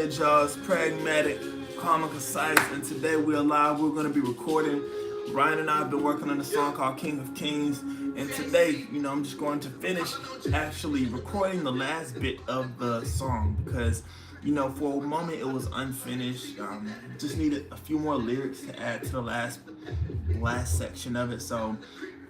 Morning Jaws, Pragmatic, Calm and Concise, and today we're live. We're going to be recording. Ryan and I have been working on a song called King of Kings, and today, I'm just going to finish actually recording the last bit of the song because, for a moment it was unfinished. Just needed a few more lyrics to add to the last section of it, so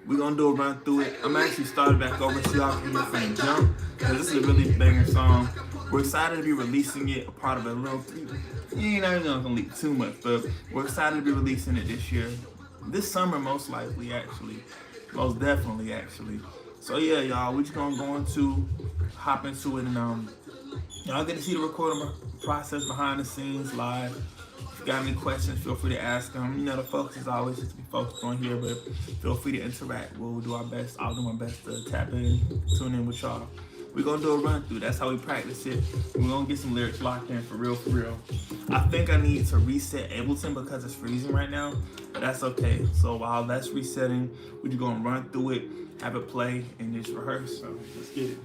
we're gonna do a run through it. I'm actually started back over so y'all can hear from the jump because this is a really banger song. We're excited to be releasing it, a part of a little. You're not even gonna leak too much, but we're excited to be releasing it this year, this summer most likely, actually, most definitely, actually. So yeah, y'all, we're just gonna go into hop into it, and y'all get to see the recording process behind the scenes live. If you got any questions, feel free to ask them. The focus is always just to be focused on here, but feel free to interact. We'll do our best. I'll do my best to tap in, tune in with y'all. We're gonna do a run through. That's how we practice it. We're gonna get some lyrics locked in for real, for real. I think I need to reset Ableton because it's freezing right now, but that's okay. So while that's resetting, we're just gonna run through it, have it play, and just rehearse. So let's get it.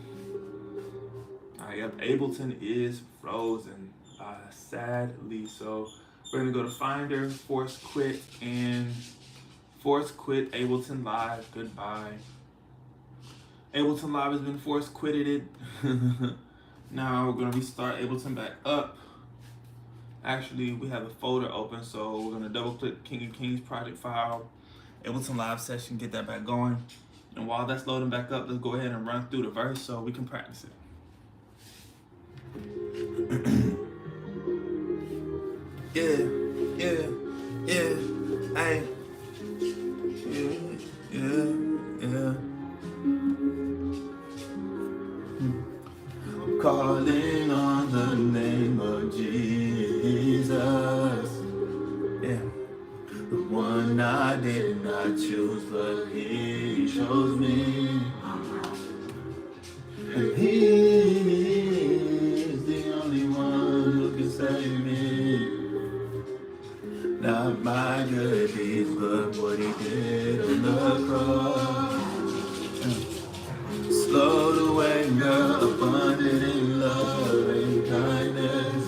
All right, yep, Ableton is frozen, sadly. So we're gonna go to Finder, Force Quit, and Force Quit Ableton Live. Goodbye. Ableton Live has been force quitted. Now we're gonna restart Ableton back up. Actually, we have a folder open, so we're gonna double click King of Kings project file, Ableton Live session, get that back going. And while that's loading back up, let's go ahead and run through the verse so we can practice it. Yeah, hey, yeah. Calling on the name of Jesus, yeah, the one I did not choose, but He chose me, and He is the only one who can save me. Not my good deeds, but what He did on the cross. Slow to anger, abundant in love and kindness.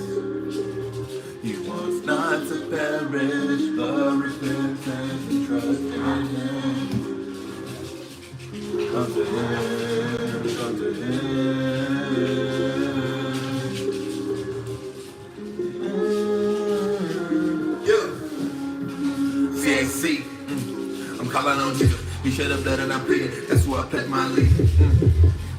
He wants not to perish, but repentance and trust in Him. Come to Him, come to Him. CAC, I'm calling on Jesus. He shed the blood and I'm pleading. That's where I pledge my allegiance.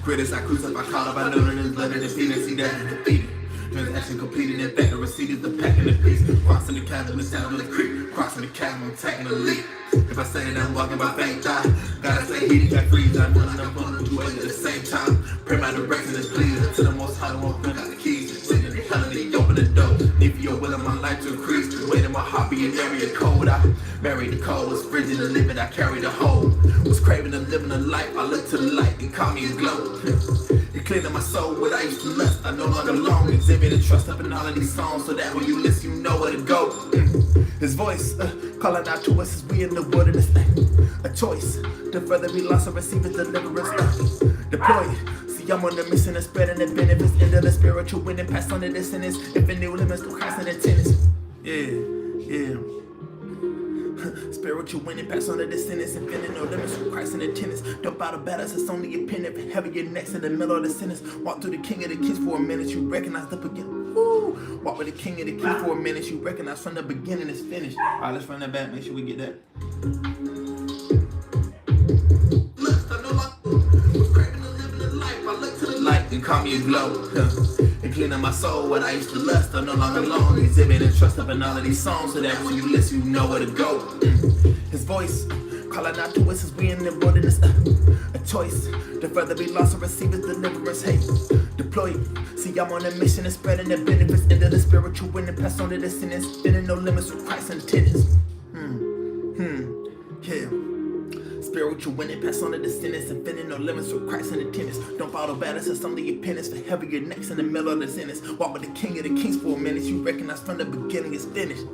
Critics I crucify, I call up, I know that His blood and His feet, and see that He's defeated. Transaction completed, in fact, the receipt is the pack and the piece. Crossing the chasm, it's down to the creek. Crossing the chasm, I'm taking the leap. If I say that I'm walking by faith, gotta say He got free. I'm running up on the way at the same time. Pray my direction is pleasing to the Most High, I won't bring out the keys. Sitting in hell and He open the door. Need for your will and my life to increase. Waiting my heart being area cold. I married the cold, was frigid and living, I carried the whole. Was craving and living a life, I look to the light and call me a glow. It cleared my soul, what I used to lust, I no longer long. Exhibit and trust up in all of these songs, so that when you listen, you know where to go. His voice, calling out to us as we in the wilderness. A choice, to further be lost or receive His deliverance. Deploy. See, I'm on the mission of spreading the benefits into the spiritual wind and pass on the dissonance. If new limits go Christ in the tennis. Yeah. Spiritual winning, pass on the descendants, infinite no limits from Christ in attendance. Don't bow to battles, it's only a pen. If heavy your next in the middle of the sentence. Walk through the King of the Kings for a minute, you recognize the beginning. Woo! Walk with the King of the Kings for a minute, you recognize from the beginning it's finished. Alright, let's run that back, make sure we get that. Light and call me a glow. And cleaning my soul, what I used to lust, I'm no longer alone. Exhibit and trust up in all of these songs, so that when you listen, you know where to go. His voice, calling out to us as we in the wilderness. A choice, to further be lost or receive His deliverance. Hey, deploy. See, I'm on a mission of spreading the benefits into the spiritual wind and pass on the descendants. Spinning no limits with Christ in attendance. Yeah. Spiritual winning, pass on the descendants, and fitting no limits with Christ in attendance. Don't follow battles, it's only your penance. For heavy your necks in the middle of the sentence. Walk with the King of the Kings for a minute, you recognize from the beginning it's finished.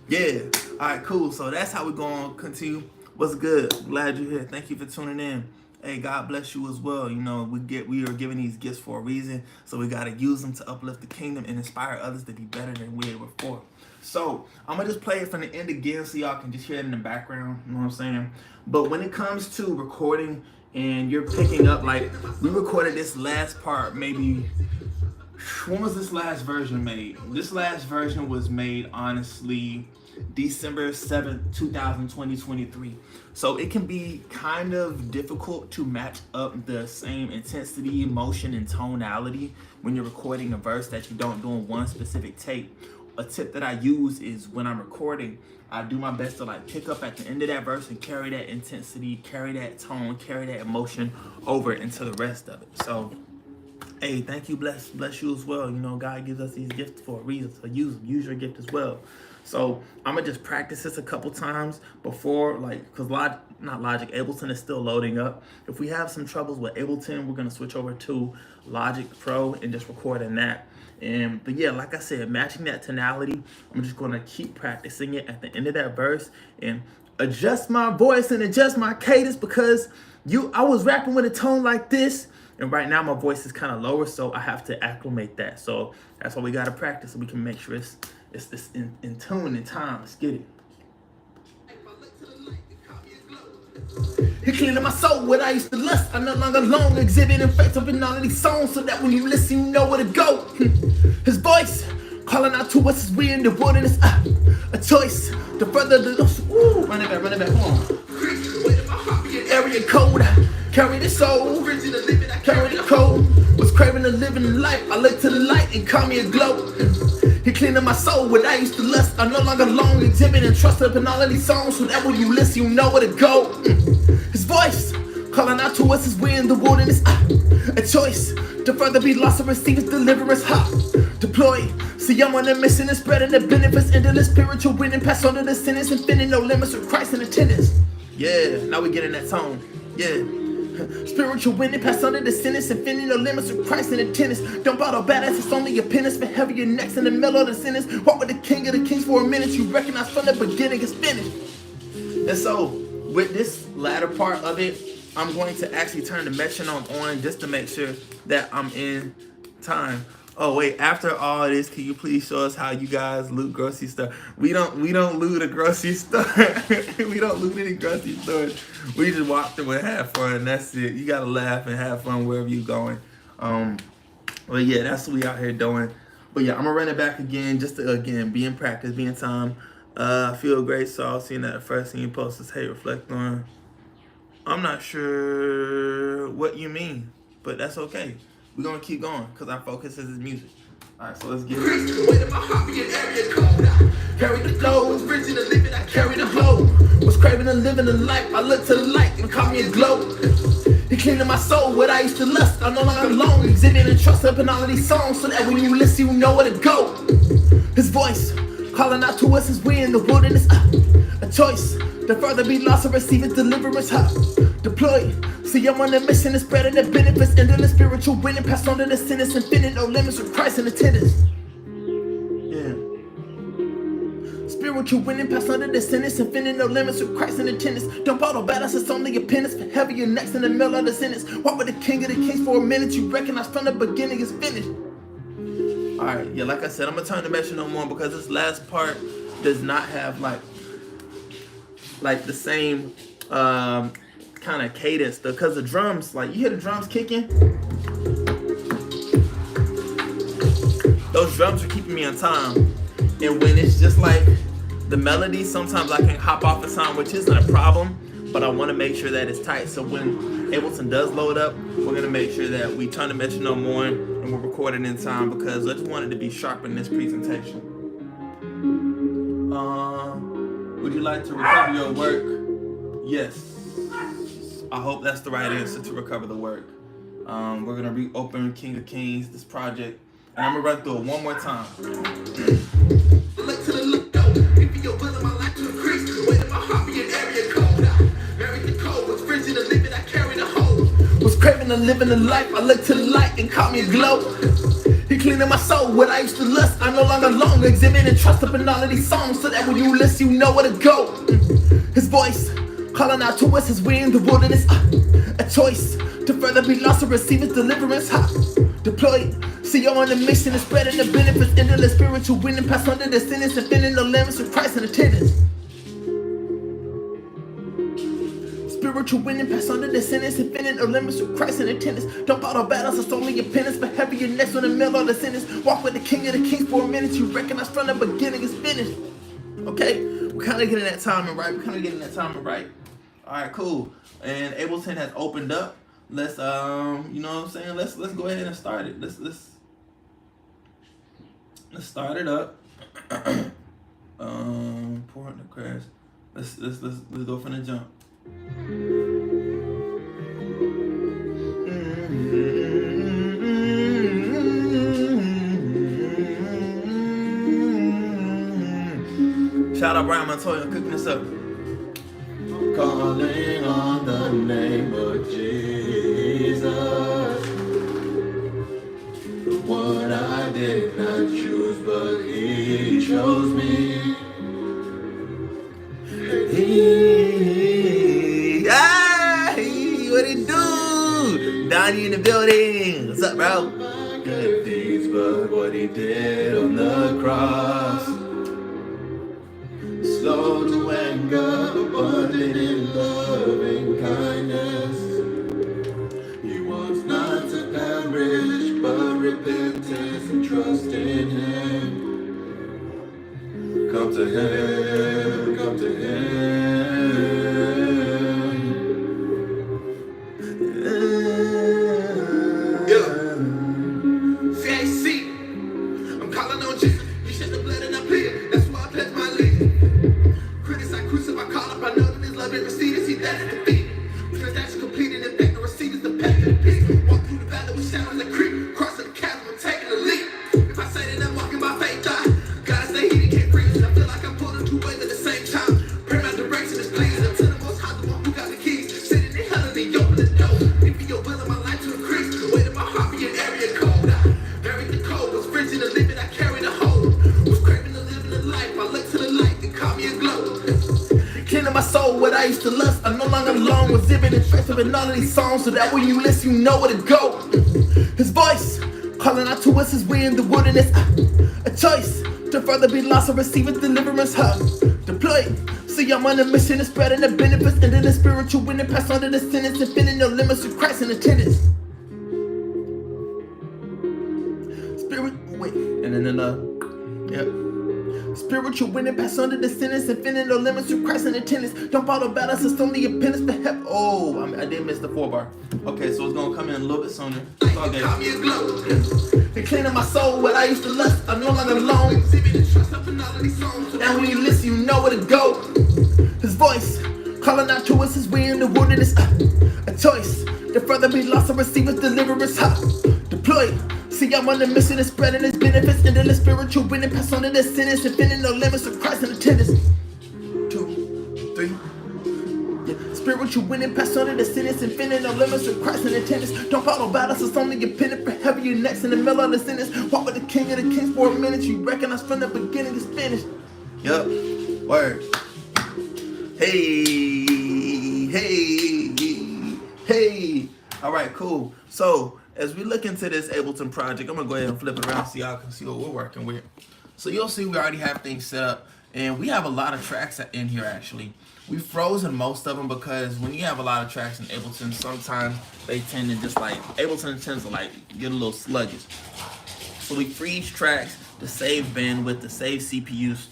Yeah. Alright, cool. So that's how we're gonna continue. What's good? Glad you're here. Thank you for tuning in. hey, God bless you as well. You know, we are given these gifts for a reason, so we got to use them to uplift the kingdom and inspire others to be better than we were before. So I'm gonna just play it from the end again so y'all can just hear it in the background. You know what I'm saying? But when it comes to recording and you're picking up, like, we recorded this last part maybe, when was this last version made? This last version was made, honestly, December 7th, 2023. So it can be kind of difficult to match up the same intensity, emotion, and tonality when you're recording a verse that you don't do in one specific take. A tip that I use is when I'm recording, I do my best to like pick up at the end of that verse and carry that intensity, carry that tone, carry that emotion over into the rest of it. So, hey, thank you, bless you as well. You know, God gives us these gifts for a reason, so use your gift as well. So I'm gonna just practice this a couple times before, like, because Ableton is still loading up. If we have some troubles with Ableton, we're gonna switch over to Logic Pro and just record in that. But yeah, like I said, matching that tonality, I'm just gonna keep practicing it at the end of that verse and adjust my voice and adjust my cadence, because I was rapping with a tone like this, and right now my voice is kind of lower, so I have to acclimate that. So that's why we gotta practice so we can make sure it's in tune in time. Let's get it. He cleaning my soul, what I used to lust. I no longer long, exhibiting facts up in all of these songs, so that when you listen, you know where to go. His voice calling out to us as we in the wilderness. A choice to further the run it back, come on. Area code, carry the soul, carry the code. Was craving a living life. I look to the light and call me a glow. He cleaning my soul, what I used to lust. I no longer long, exhibiting trust up in all of these songs, so that when you listen, you know where to go. His voice calling out to us as we in the wilderness. A choice to further be lost and receive his deliverance. Deploy. See, I'm on a mission and spreading the benefits into the spiritual winning. Pass on to the sinners and finding no limits with Christ in attendance. Yeah, now we get in that tone. Yeah. Spiritual winning, pass under the sentence and finding no limits with Christ in attendance. Don't bottle badass, it's only your penance. For heavy your necks in the middle of the sentence. Walk with the king of the kings for a minute. You recognize from the beginning it's finished. And so, with this latter part of it, I'm going to actually turn the metronome on just to make sure that I'm in time. Oh wait, after all this, can you please show us how you guys loot grocery store? We don't loot a grocery store. We don't loot any grocery stores. We just walk through and have fun. That's it. You gotta laugh and have fun wherever you're going. But yeah, that's what we out here doing. But yeah, I'm gonna run it back again, just to be in practice, be in time. I feel great, so seeing that the first thing you post is, hey, reflect on. I'm not sure what you mean, but that's okay. We're gonna keep going because our focus is music. Alright, so let's get it. Carry the load, bridging the living, I carry the load. Was craving a living a life, I look to the light and call me a glow. He cleaning my soul, what I used to lust. I no longer long, exhibiting trust up in all of these songs, so that when you listen, you know where to go. His voice calling out to us as we in the wilderness. A choice to further be lost and receive his deliverance. Deploy. See, I'm on a mission to spreading the benefits into the spiritual winning. Pass on to the sinners and finding no limits with Christ in attendance. Yeah. Spiritual winning, pass on to the sinners and finding no limits with Christ in attendance. Don't bottle battles, it's only your penance. For heavy your necks in the middle of the sentence. Walk with the king of the kings for a minute. You recognize from the beginning it's finished. Alright, yeah, like I said, I'm gonna turn the metronome on because this last part does not have like the same kind of cadence, because the drums, like, you hear the drums kicking, those drums are keeping me on time. And when it's just like the melody, sometimes I can hop off the sound, which isn't a problem, but I want to make sure that it's tight. So when Ableton does load up, we're gonna make sure that we turn the metronome on and we're recording in time, because I just wanted to be sharp in this presentation. Would you like to recover your work? Yes. I hope that's the right answer, to recover the work. We're gonna reopen King of Kings, this project, and I'm gonna run through it one more time. Was craving a living a life, I look to the light and caught me a glow. He cleaning my soul, what I used to lust. I no longer long, exhibiting trust up in all of these songs, so that when you listen, you know where to go. His voice Calling out to us as we in the wilderness. A choice to further be lost or receive His deliverance. Deployed. See, you're on the mission of spreading the benefits into the spiritual winning. Pass under the sentence and filling the limits with Christ in attendance. Spiritual winning, pass under the sentence and filling the limits with Christ in attendance. Don't follow battles, it's only your penance. But heavy your next on the middle of the sentence. Walk with the King of the Kings for a minute. You recognize from the beginning it's finished. Okay, we're kind of getting that timing right. All right, cool. And Ableton has opened up. Let's you know what I'm saying? Let's go ahead and start it. Let's start it up. 400 crash. Let's go from the jump. Shout out Brian Montoya cooking this up. Calling on the name of Jesus, the one I did not choose, but He chose me. What it do? Donnie in the building. What's up, bro? Good deeds, but what He did on the cross. Slow to anger, abundant in loving kindness. He wants not to perish, but repentance and trust in Him. Come to Him, come to Him. CAC, I'm calling on Jesus. You shed the blood and I plead. That's why I pledge my allegiance. Critics I crucify, call up, I know that His love and receipt is He that is defeated. Transaction completed, in fact, the receipt is the path to the peace. Walk through the valley with shadows that creep, crossing the chasm, I'm taking the leap. If I say that I'm walking by faith, God say He can't preach. I feel like I'm pulling two ways at the same time. Pray my direction is pleasing. I'm to the Most High, the one who got the keys. Sitting in hell and He open the door. If He your will in my life to increase, the weight of my heart be an area code. I buried the code, was friends in the living, I carry the whole. Was craving to live in the life, I look to the light, they call me a glow. King of my soul, what I used to lust, I no longer alone. Was exhibiting trace of in all of these songs, so that when you listen, you know where to go. His voice calling out to us as we in the wilderness. A choice to further be lost or receive His deliverance. Deployed. See, I'm on a mission of spreading the benefits into the spiritual winning. Pass under the sentence and filling no limits with Christ in attendance. Spirit, wait, and then yep. Spiritual winning, pass under the sentence and filling no limits with Christ in attendance. Don't follow battles, it's only your penance for help. Oh, I did miss the 4-bar. Okay, so it's gonna come in a little bit sooner. It's all good. You're cleaning my soul, what I used to lust, I'm no longer alone. Now when you listen, you know where to go. His voice calling out to us as we in the wilderness. A choice to further be lost or receive His deliverance. Deployed. See, I'm on the mission of spreading His benefits into the spiritual winning. Pass on to the sentence and filling no limits with Christ in attendance. 2, 3. Yeah. Spiritual winning, pass on to the sentence and filling no limits with Christ in attendance. Don't follow battles, it's only your penance. For heavy your necks in the middle of the sentence. Walk with the King of the Kings for a minute. You recognize from the beginning it's finished. Yup. Word. Hey. All right, cool. So as we look into this Ableton project, I'm gonna go ahead and flip it around so y'all can see what we're working with. So you'll see we already have things set up, and we have a lot of tracks in here actually. We've frozen most of them because when you have a lot of tracks in Ableton, sometimes they tend to just like, Ableton tends to like get a little sluggish. So we freeze tracks to save bandwidth, to save CPUs,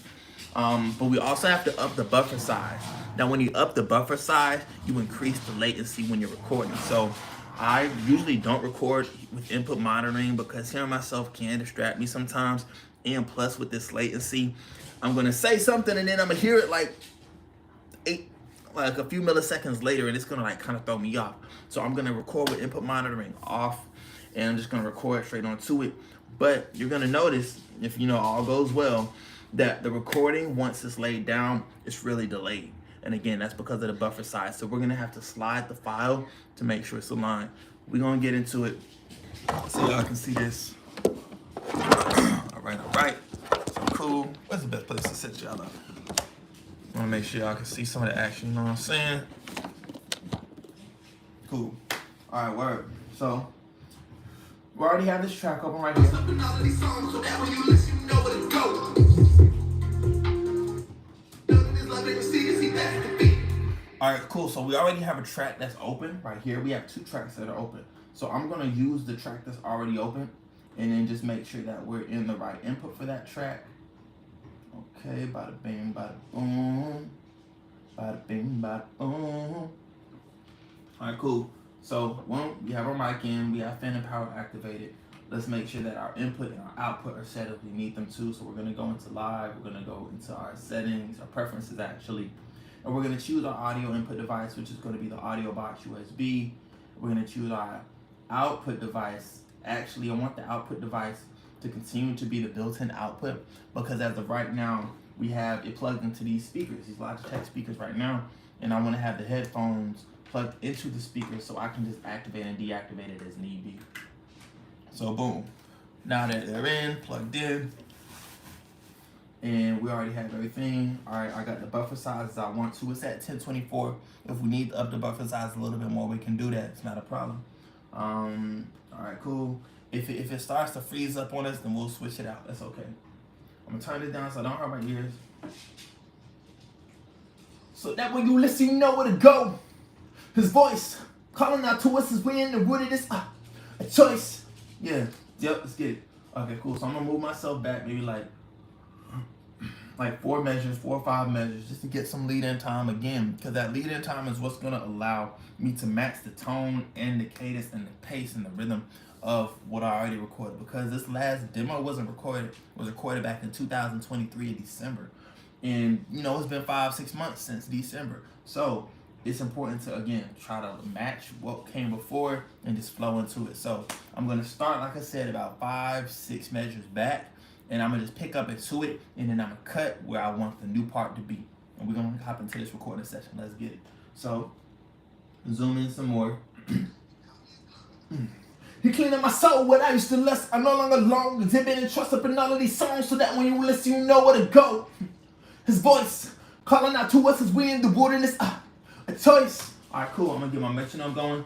but we also have to up the buffer size. Now when you up the buffer size, you increase the latency when you're recording. So I usually don't record with input monitoring because hearing myself can distract me sometimes. And plus with this latency, I'm gonna say something and then I'm gonna hear it like a few milliseconds later, and it's gonna like kind of throw me off. So I'm gonna record with input monitoring off, and I'm just gonna record straight onto it. But you're gonna notice, if you know all goes well, that the recording once it's laid down, it's really delayed. And again, that's because of the buffer size. So we're gonna have to slide the file to make sure it's aligned. We're gonna get into it so y'all can see this. All right. So cool. Where's the best place to set y'all up? want to make sure y'all can see some of the action, you know what I'm saying? Cool. All right, word. So, we already have this track open right here. All right, cool. So we already have a track that's open right here. We have 2 tracks that are open. So I'm going to use the track that's already open and then just make sure that we're in the right input for that track. Okay, bada bing, bada boom. Bada bing, bada boom. All right, cool. So when we have our mic in, we have phantom power activated. Let's make sure that our input and our output are set as we need them to. So we're going to go into live. We're going to go into our settings, our preferences actually. And we're going to choose our audio input device, which is going to be the audio box USB. We're going to choose our output device. Actually, I want the output device to continue to be the built-in output because as of right now, we have it plugged into these speakers, these Logitech speakers right now. And I want to have the headphones plugged into the speakers so I can just activate and deactivate it as need be. So boom, now that they're in, plugged in, and we already have everything. All right, I got the buffer size as I want to. It's at 1024. If we need to up the buffer size a little bit more, we can do that. It's not a problem. All right, cool. If it starts to freeze up on us, then we'll switch it out. That's okay. I'm gonna turn this down so I don't hurt my ears. So that when you listen, you know where to go. His voice calling out to us as we in the wood of this a choice. Yeah, yep, let's get it. Okay, cool. So I'm gonna move myself back maybe like 4 or 5 measures just to get some lead-in time again, because that lead-in time is what's gonna allow me to match the tone and the cadence and the pace and the rhythm of what I already recorded. Because this last demo was recorded back in 2023 in December, and you know it's been 5-6 months since December, so it's important to again try to match what came before and just flow into it. So I'm gonna start, like I said, about 5-6 measures back. And I'm gonna just pick up into it, and then I'm gonna cut where I want the new part to be. And we're gonna hop into this recording session. Let's get it. So, zoom in some more. He cleaning my soul, what I used to lust. I'm no longer long, exhibit and trust up in all of these songs, so that when you listen, you know where to go. His voice calling out to us as we in the wilderness. A choice. All right, cool. I'm gonna get my metronome going.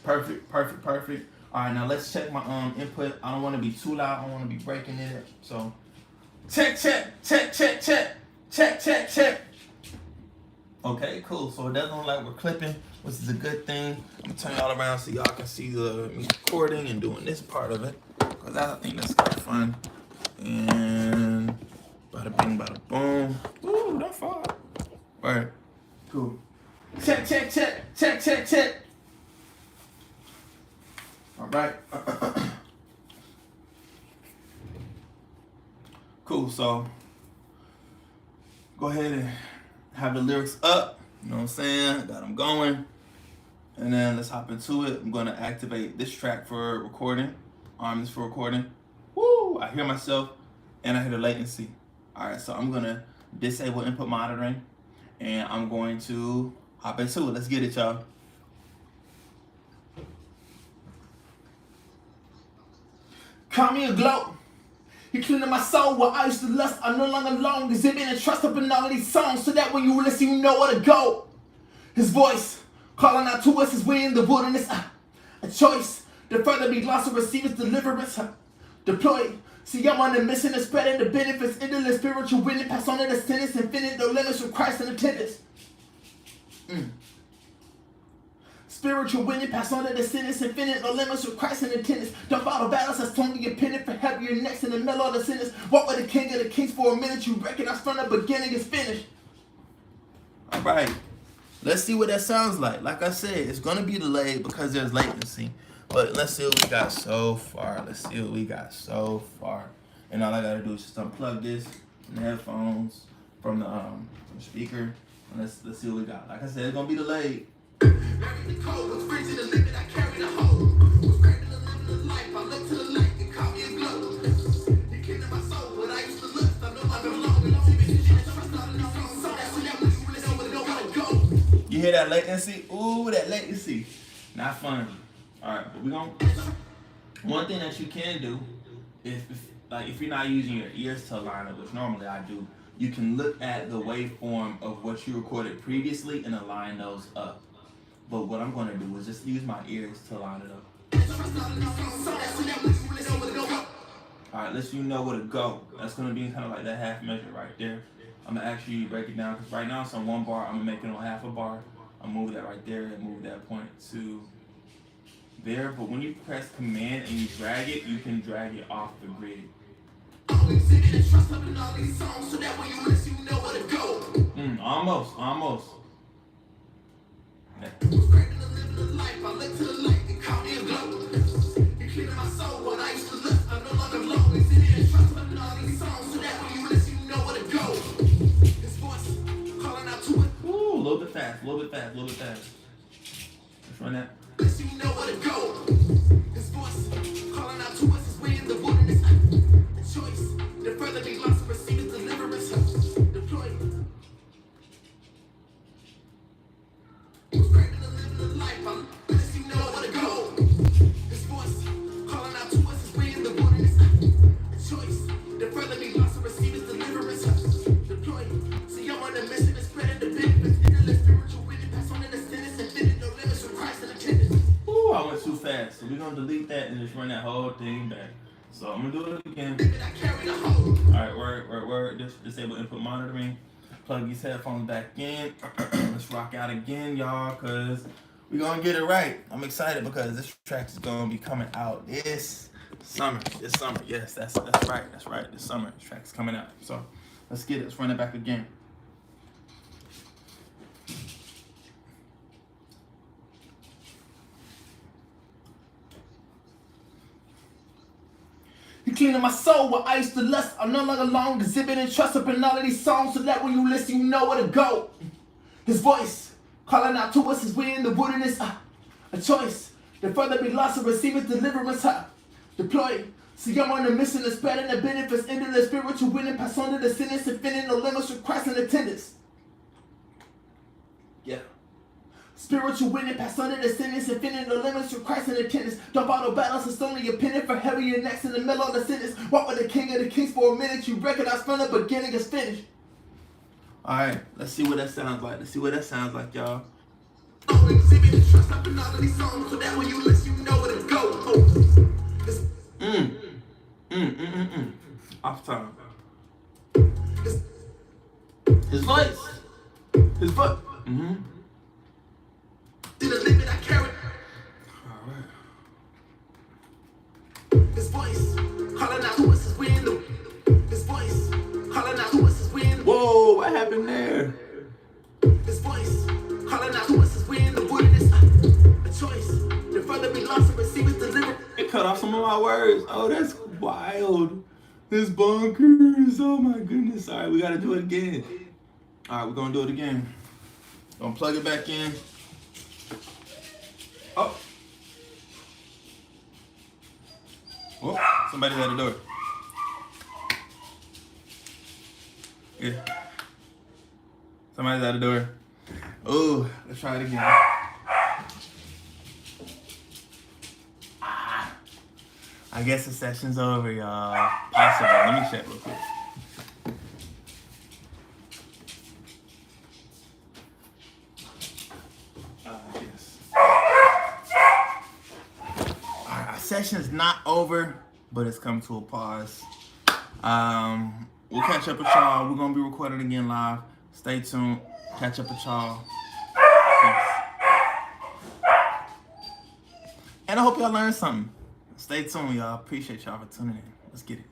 Perfect, perfect, perfect. All right, now let's check my input. I don't want to be too loud. I don't want to be breaking it. So, check, check, check, check, check, check, check, check. Okay, cool. So it doesn't look like we're clipping, which is a good thing. I'm gonna turn y'all around so y'all can see the me recording and doing this part of it, because I think that's kind of fun. And bada bing, bada boom. Ooh, don't fall. All right, cool. Check, check, check, check, check, check. All right. Cool. So go ahead and have the lyrics up. You know what I'm saying? Got them going. And then let's hop into it. I'm going to activate this track for recording. Arms for recording. Woo! I hear myself and I hear the latency. All right. So I'm going to disable input monitoring and I'm going to hop into it. Let's get it, y'all. Call me a glow. He cleaning my soul where I used to lust. I'm no longer long, exhibit and trust up in all of these songs, so that when you listen, you know where to go. His voice calling out to us as we in the wilderness. A choice to further be lost or receive his deliverance. Deployed. See, I'm on the mission of spreading the benefits, endless spiritual witness, pass on to the sentence, infinite, no limits with Christ in attendance. Spiritual winning, pass on to the sentence, infinite, no limits with Christ in attendance. Don't follow battles, that's only your pennant for heavier necks in the middle of the sentence. Walk with the king of the kings for a minute, you recognize from the beginning is finished. All right, let's see what that sounds like. Like I said, it's gonna be delayed because there's latency. But let's see what we got so far. Let's see what we got so far. And all I gotta do is just unplug this from the headphones, from the speaker. And let's see what we got. Like I said, it's gonna be delayed. Married the cold, was free to the limit, I carried a hoe. Was scraping the limit of life, I looked to the light and caught me a glow. You came to my soul, but I used to lust, I'm no longer long. You hear that latency? Ooh, that latency. Not fun. Alright, but we gonna... One thing that you can do is like if you're not using your ears to align it, which normally I do, you can look at the waveform of what you recorded previously and align those up. But what I'm going to do is just use my ears to line it up. Alright, let's you know where to go. That's going to be kind of like that half measure right there. I'm going to actually break it down because right now it's on 1 bar. I'm going to make it on half a bar. I'll move that right there and move that point to there. But when you press command and you drag it, you can drag it off the grid. Almost. Ooh, a little bit fast. Let's run that. His voice calling out to us is we in the wilderness. A choice. The further we lost to receive his deliverance. Deploy. Was craving to live the life. I'm letting you know where to go. His voice calling out to us is we in the wilderness. A choice. The further we lost to receive his deliverance. Deploy. See, I'm on a mission to spread the benefits. Endless spiritual witness. Pass on in the sentence and fit no limits from Christ in attendance. Ooh, I went too fast. So we're going to delete that and just run that whole thing back. So I'm going to do it again. Alright, word. Just disable input monitoring. Plug these headphones back in. Let's rock out again, y'all, because we're going to get it right. I'm excited because this track is going to be coming out this summer. Yes, that's right. This summer. This track is coming out. So let's get it. Let's run it back again. You cleaning my soul with ice to lust. I'm no longer long exhibiting trust up in all of these songs so that when you listen, you know where to go. His voice calling out to us as we in the wilderness. A choice. The further we lost to receive his deliverance. Deploy. See, I'm on a mission to spreading the benefits into the spiritual winning. Pass on to the sentence and finish no limits with Christ in attendance. Yeah. Spiritual winning, pass under the sentence, infinite no limits to Christ in attendance. Don't follow battles, it's only a pennant for heavy your necks in the middle of the sentence. Walk with the king of the kings for a minute, you recognize from the beginning is finished. Alright, let's see what that sounds like. Y'all. Off time. His voice. In the limit I carry. Alright. His voice calling out to us as we in the. His voice calling out to us as we in the. Whoa, what happened there? His voice calling out to us as we in the wilderness. A choice. The further we lost to receive his deliverance. It cut off some of my words. Oh, that's wild. This bonkers. Oh my goodness. Alright, we gotta do it again. Alright, we're gonna do it again. Gonna plug it back in. Oh, somebody's at the door. Yeah. Somebody's at the door. Oh, let's try it again. I guess the session's over, y'all. Possible. Let me check real quick. Session's not over, but it's come to a pause. We'll catch up with y'all. We're gonna be recording again live. Stay tuned. Catch up with y'all. Peace. And I hope y'all learned something. Stay tuned, y'all. Appreciate y'all for tuning in. Let's get it.